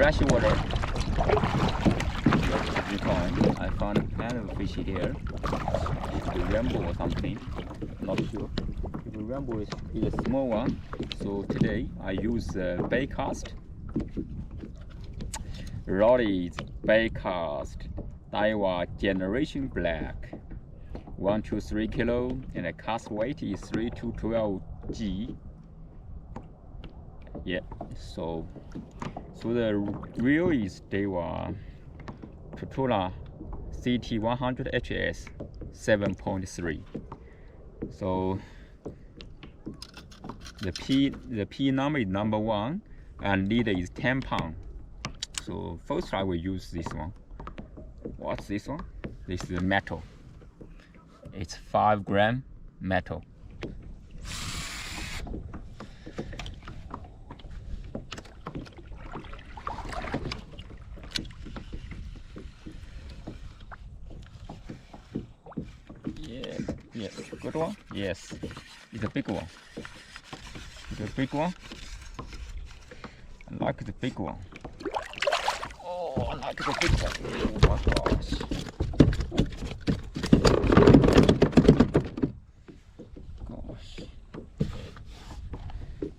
fresh water. I found a kind of fish here. It's the rainbow or something. Not sure. The rainbow is a small one. So today I use bait cast. Rod is bait cast. Daiwa Generation Black. 1 to 3 kilo, and the cast weight is 3 to 12 G. Yeah. So the reel is Daiwa Tatila CT100 HS 7.3. So the P number is number 1 and leader is 10 pounds. So first I will use this one. What's this one? This is metal. It's 5 gram metal. Yeah, good one. Yes, it's a big one. It's a big one. I like the big one. Oh, I like the big one. Oh my gosh.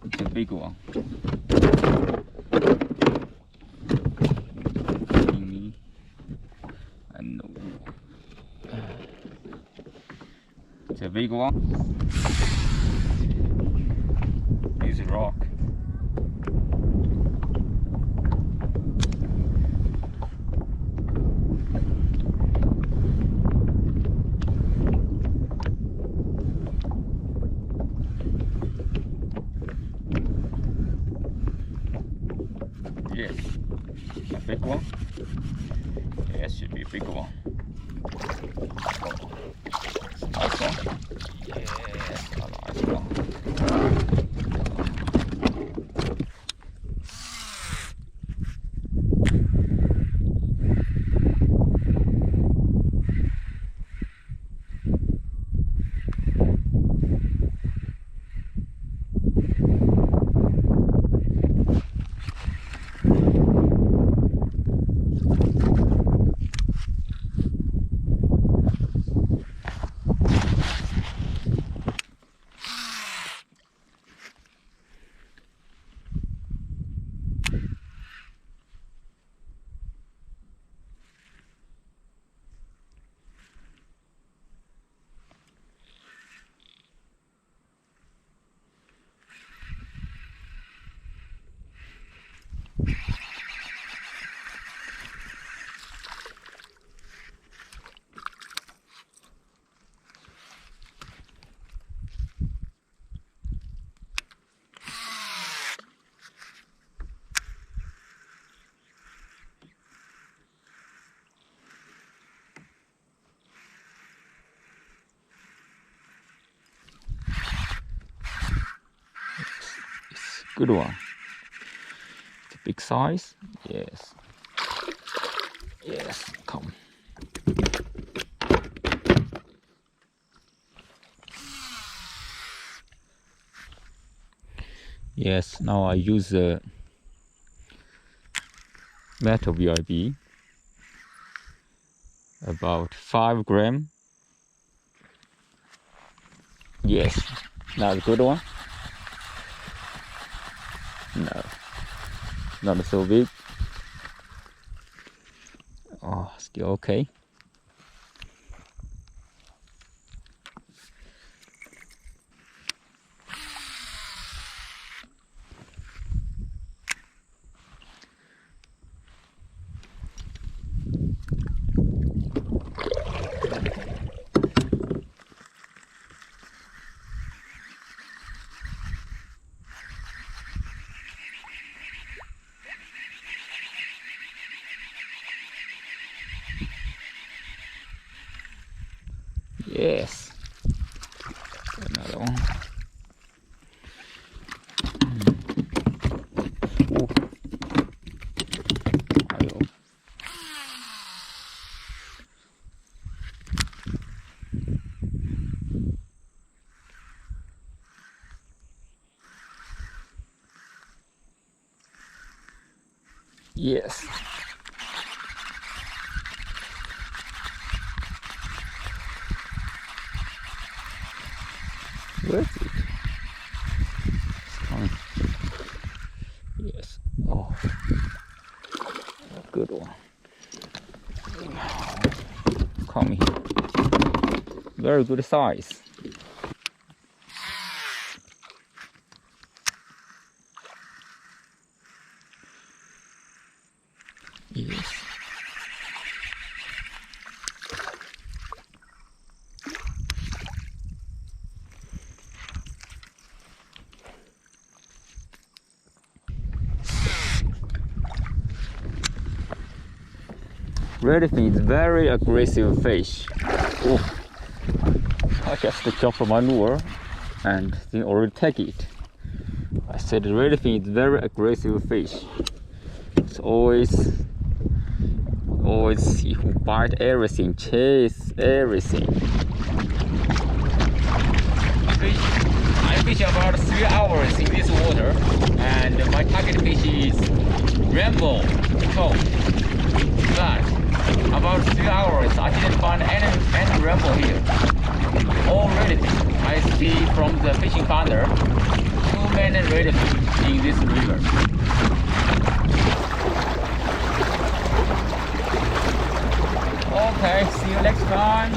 It's a big one. I know. It's a big one. It's a rock. Yes, a big one. Yes, should be a big one. Nice one. Yes, a nice one. Good one. It's a big size. Yes. Yes, come. Yes, now I use the metal VIB. About 5 gram. Yes, that's a good one. No, not so big. Oh, still okay. Yes, another one. Oh. Yes. Where is it? It's coming. Yes. Oh, good one. Come here. Very good size. Yes. Redfin is very aggressive fish. Oh, I just dropped my lure and they already take it. I said redfin is very aggressive fish. It's always you bite everything, chase everything. I fish about 3 hours in this water, and my target fish is rainbow trout. But about 3 hours, I didn't find any rainbow here. All redfin. I see from the fishing finder 2 many redfin in this river. Okay, see you next time.